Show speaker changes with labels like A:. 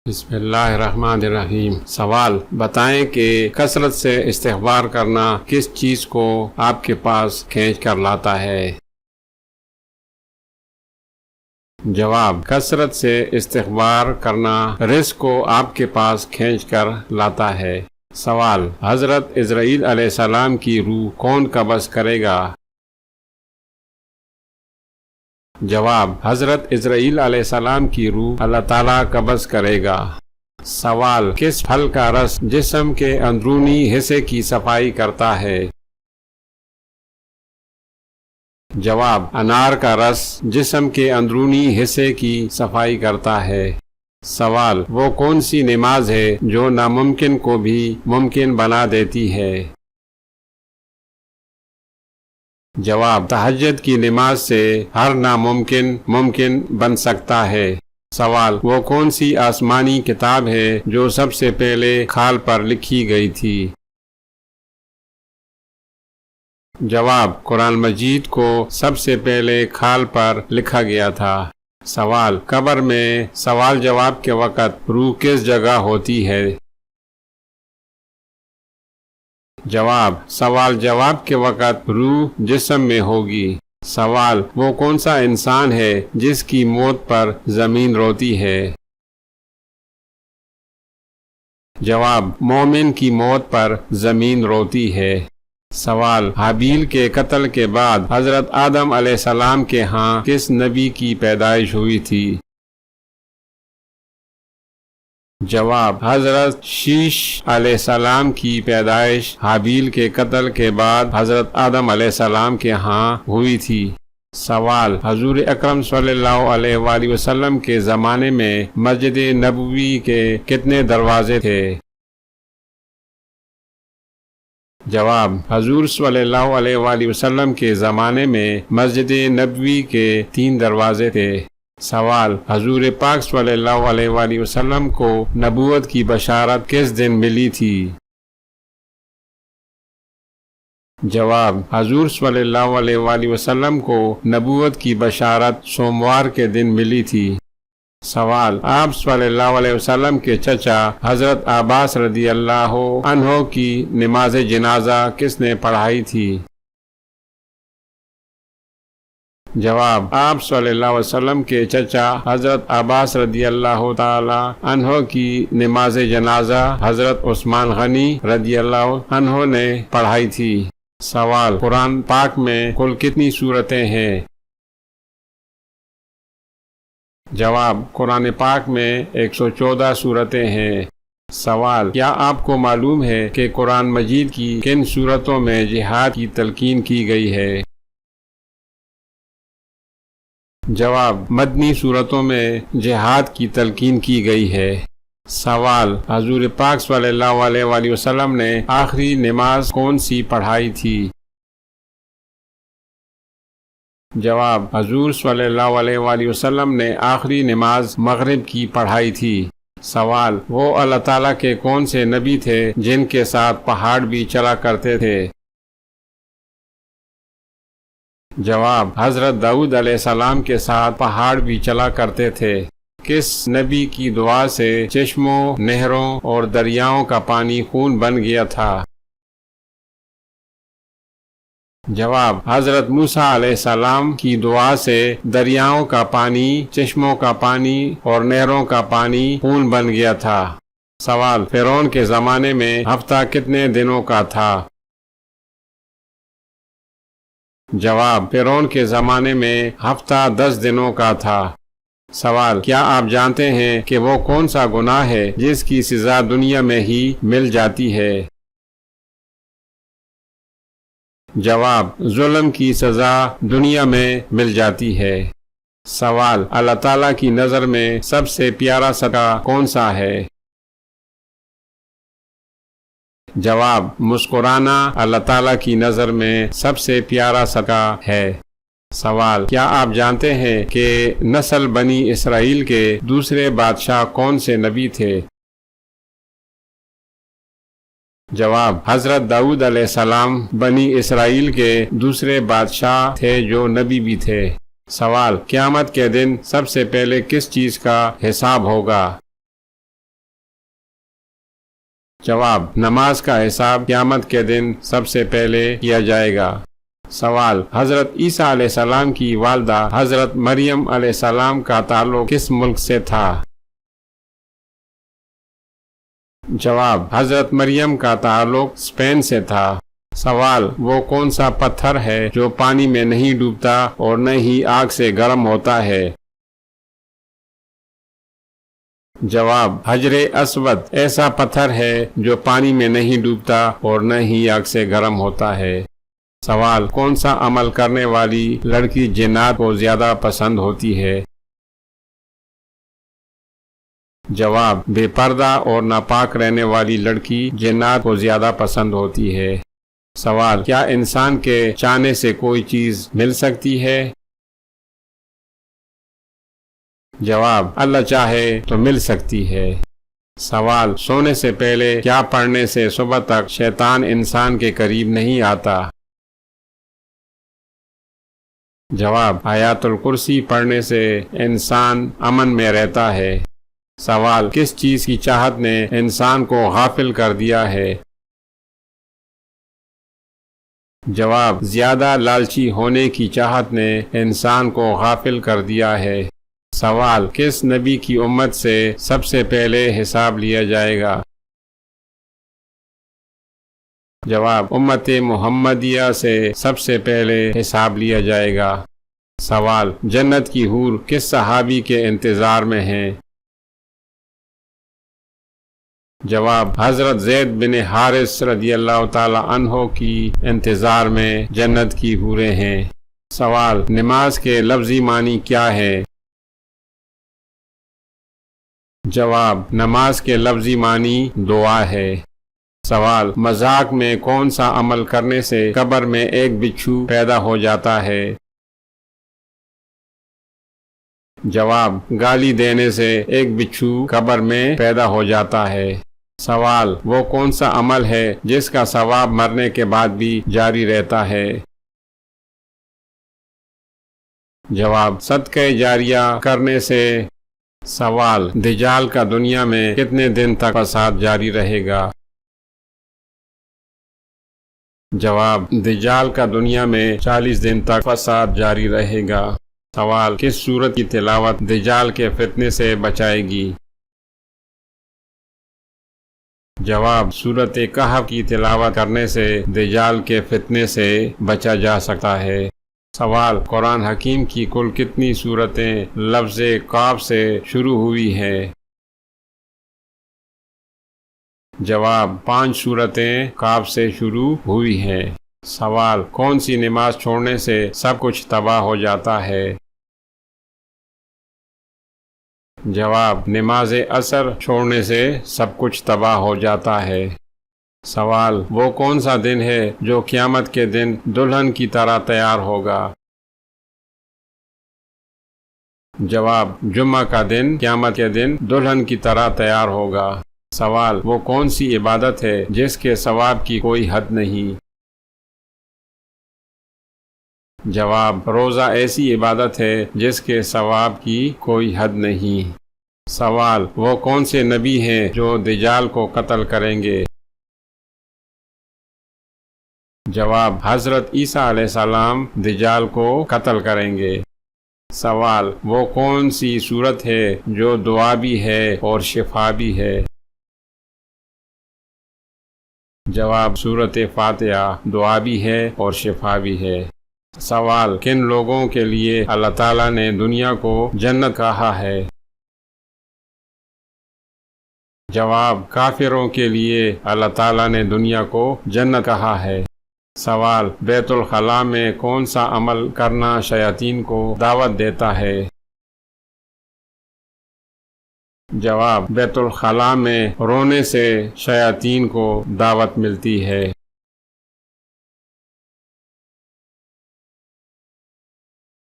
A: بسم اللہ الرحمن الرحیم۔ سوال بتائیں کہ کثرت سے استغفار کرنا کس چیز کو آپ کے پاس کھینچ کر لاتا ہے؟ جواب: کثرت سے استغفار کرنا رزق کو آپ کے پاس کھینچ کر لاتا ہے۔ سوال: حضرت عزرائیل علیہ السلام کی روح کون قبض کرے گا؟ جواب: حضرت عزرائیل علیہ السلام کی روح اللہ تعالیٰ قبض کرے گا۔ سوال: کس پھل کا رس جسم کے اندرونی حصے کی صفائی کرتا ہے؟ جواب: انار کا رس جسم کے اندرونی حصے کی صفائی کرتا ہے۔ سوال: وہ کون سی نماز ہے جو ناممکن کو بھی ممکن بنا دیتی ہے؟ جواب: تہجد کی نماز سے ہر ناممکن ممکن بن سکتا ہے۔ سوال: وہ کون سی آسمانی کتاب ہے جو سب سے پہلے کھال پر لکھی گئی تھی؟ جواب: قرآن مجید کو سب سے پہلے کھال پر لکھا گیا تھا۔ سوال: قبر میں سوال جواب کے وقت روح کس جگہ ہوتی ہے؟ جواب: سوال جواب کے وقت روح جسم میں ہوگی۔ سوال: وہ کون سا انسان ہے جس کی موت پر زمین روتی ہے؟ جواب: مومن کی موت پر زمین روتی ہے۔ سوال: حابیل کے قتل کے بعد حضرت آدم علیہ السلام کے ہاں کس نبی کی پیدائش ہوئی تھی؟ جواب: حضرت شیش علیہ السلام کی پیدائش حابیل کے قتل کے بعد حضرت آدم علیہ السلام کے ہاں ہوئی تھی۔ سوال: حضور اکرم صلی اللہ علیہ وآلہ وسلم کے زمانے میں مسجد نبوی کے کتنے دروازے تھے؟ جواب: حضور صلی اللہ علیہ وآلہ وسلم کے زمانے میں مسجد نبوی کے 3 دروازے تھے۔ سوال: حضور پاک صلی اللہ علیہ وآلہ وسلم کو نبوت کی بشارت کس دن ملی تھی؟ جواب: حضور صلی اللہ علیہ وآلہ وسلم کو نبوت کی بشارت سوموار کے دن ملی تھی۔ سوال: آپ صلی اللہ علیہ وسلم کے چچا حضرت عباس رضی اللہ عنہ کی نماز جنازہ کس نے پڑھائی تھی؟ جواب: آپ صلی اللہ علیہ وسلم کے چچا حضرت عباس رضی اللہ تعالی عنہ کی نماز جنازہ حضرت عثمان غنی رضی اللہ عنہ نے پڑھائی تھی۔ سوال: قرآن پاک میں کل کتنی سورتیں ہیں؟ جواب: قرآن پاک میں 114 سورتیں ہیں۔ سوال: کیا آپ کو معلوم ہے کہ قرآن مجید کی کن سورتوں میں جہاد کی تلقین کی گئی ہے؟ جواب: مدنی سورتوں میں جہاد کی تلقین کی گئی ہے۔ سوال: حضور پاک صلی اللہ علیہ وآلہ وسلم نے آخری نماز کون سی پڑھائی تھی؟ جواب: حضور صلی اللہ علیہ وآلہ وسلم نے آخری نماز مغرب کی پڑھائی تھی۔ سوال: وہ اللہ تعالیٰ کے کون سے نبی تھے جن کے ساتھ پہاڑ بھی چلا کرتے تھے؟ جواب: حضرت داؤد علیہ السلام کے ساتھ پہاڑ بھی چلا کرتے تھے۔ کس نبی کی دعا سے چشموں، نہروں اور دریاؤں کا پانی خون بن گیا تھا؟ جواب: حضرت موسیٰ علیہ السلام کی دعا سے دریاؤں کا پانی، چشموں کا پانی اور نہروں کا پانی خون بن گیا تھا۔ سوال: فرعون کے زمانے میں ہفتہ کتنے دنوں کا تھا؟ جواب: فرعون کے زمانے میں ہفتہ 10 دنوں کا تھا۔ سوال: کیا آپ جانتے ہیں کہ وہ کون سا گناہ ہے جس کی سزا دنیا میں ہی مل جاتی ہے؟ جواب: ظلم کی سزا دنیا میں مل جاتی ہے۔ سوال: اللہ تعالیٰ کی نظر میں سب سے پیارا صدقہ کون سا ہے؟ جواب: مسکرانا اللہ تعالیٰ کی نظر میں سب سے پیارا صدقہ ہے۔ سوال: کیا آپ جانتے ہیں کہ نسل بنی اسرائیل کے دوسرے بادشاہ کون سے نبی تھے؟ جواب: حضرت داؤد علیہ السلام بنی اسرائیل کے دوسرے بادشاہ تھے جو نبی بھی تھے۔ سوال: قیامت کے دن سب سے پہلے کس چیز کا حساب ہوگا؟ جواب: نماز کا حساب قیامت کے دن سب سے پہلے کیا جائے گا۔ سوال: حضرت عیسیٰ علیہ السلام کی والدہ حضرت مریم علیہ السلام کا تعلق کس ملک سے تھا؟ جواب: حضرت مریم کا تعلق اسپین سے تھا۔ سوال: وہ کون سا پتھر ہے جو پانی میں نہیں ڈوبتا اور نہ ہی آگ سے گرم ہوتا ہے؟ جواب: حجر اسود ایسا پتھر ہے جو پانی میں نہیں ڈوبتا اور نہ ہی آگ سے گرم ہوتا ہے۔ سوال: کون سا عمل کرنے والی لڑکی جنات کو زیادہ پسند ہوتی ہے؟ جواب: بے پردہ اور ناپاک رہنے والی لڑکی جنات کو زیادہ پسند ہوتی ہے۔ سوال: کیا انسان کے چاہنے سے کوئی چیز مل سکتی ہے؟ جواب: اللہ چاہے تو مل سکتی ہے۔ سوال: سونے سے پہلے کیا پڑھنے سے صبح تک شیطان انسان کے قریب نہیں آتا؟ جواب: آیات الکرسی پڑھنے سے انسان امن میں رہتا ہے۔ سوال: کس چیز کی چاہت نے انسان کو غافل کر دیا ہے؟ جواب: زیادہ لالچی ہونے کی چاہت نے انسان کو غافل کر دیا ہے۔ سوال: کس نبی کی امت سے سب سے پہلے حساب لیا جائے گا؟ جواب: امت محمدیہ سے سب سے پہلے حساب لیا جائے گا۔ سوال: جنت کی حور کس صحابی کے انتظار میں ہیں؟ جواب: حضرت زید بن حارث رضی اللہ تعالی عنہ کی انتظار میں جنت کی حوریں ہیں۔ سوال: نماز کے لفظی معنی کیا ہے؟ جواب: نماز کے لفظی معنی دعا ہے۔ سوال: مذاق میں کون سا عمل کرنے سے قبر میں ایک بچھو پیدا ہو جاتا ہے؟ جواب: گالی دینے سے ایک بچھو قبر میں پیدا ہو جاتا ہے۔ سوال: وہ کون سا عمل ہے جس کا ثواب مرنے کے بعد بھی جاری رہتا ہے؟ جواب: صدقہ جاریہ کرنے سے۔ سوال: دجال کا دنیا میں کتنے دن تک فساد جاری رہے گا؟ جواب: دجال کا دنیا میں 40 دن تک فساد جاری رہے گا۔ سوال: کس سورت کی تلاوت دجال کے فتنے سے بچائے گی؟ جواب: سورت کہف کی تلاوت کرنے سے دجال کے فتنے سے بچا جا سکتا ہے۔ سوال: قرآن حکیم کی کل کتنی سورتیں لفظ قاف سے شروع ہوئی ہیں؟ جواب: 5 سورتیں قاف سے شروع ہوئی ہیں۔ سوال: کون سی نماز چھوڑنے سے سب کچھ تباہ ہو جاتا ہے؟ جواب: نماز عصر چھوڑنے سے سب کچھ تباہ ہو جاتا ہے۔ سوال: وہ کون سا دن ہے جو قیامت کے دن دلہن کی طرح تیار ہوگا؟ جواب: جمعہ کا دن قیامت کے دن دلہن کی طرح تیار ہوگا۔ سوال: وہ کون سی عبادت ہے جس کے ثواب کی کوئی حد نہیں؟ جواب: روزہ ایسی عبادت ہے جس کے ثواب کی کوئی حد نہیں۔ سوال: وہ کون سے نبی ہیں جو دجال کو قتل کریں گے؟ جواب: حضرت عیسیٰ علیہ السلام دجال کو قتل کریں گے۔ سوال: وہ کون سی صورت ہے جو دعا بھی ہے اور شفا بھی ہے؟ جواب: سورۃ فاتحہ دعا بھی ہے اور شفا بھی ہے۔ سوال: کن لوگوں کے لیے اللہ تعالیٰ نے دنیا کو جنت کہا ہے؟ جواب: کافروں کے لیے اللہ تعالیٰ نے دنیا کو جنت کہا ہے۔ سوال: بیت الخلاء میں کون سا عمل کرنا شیاطین کو دعوت دیتا ہے؟ جواب: بیت الخلاء میں رونے سے شیاطین کو دعوت ملتی ہے۔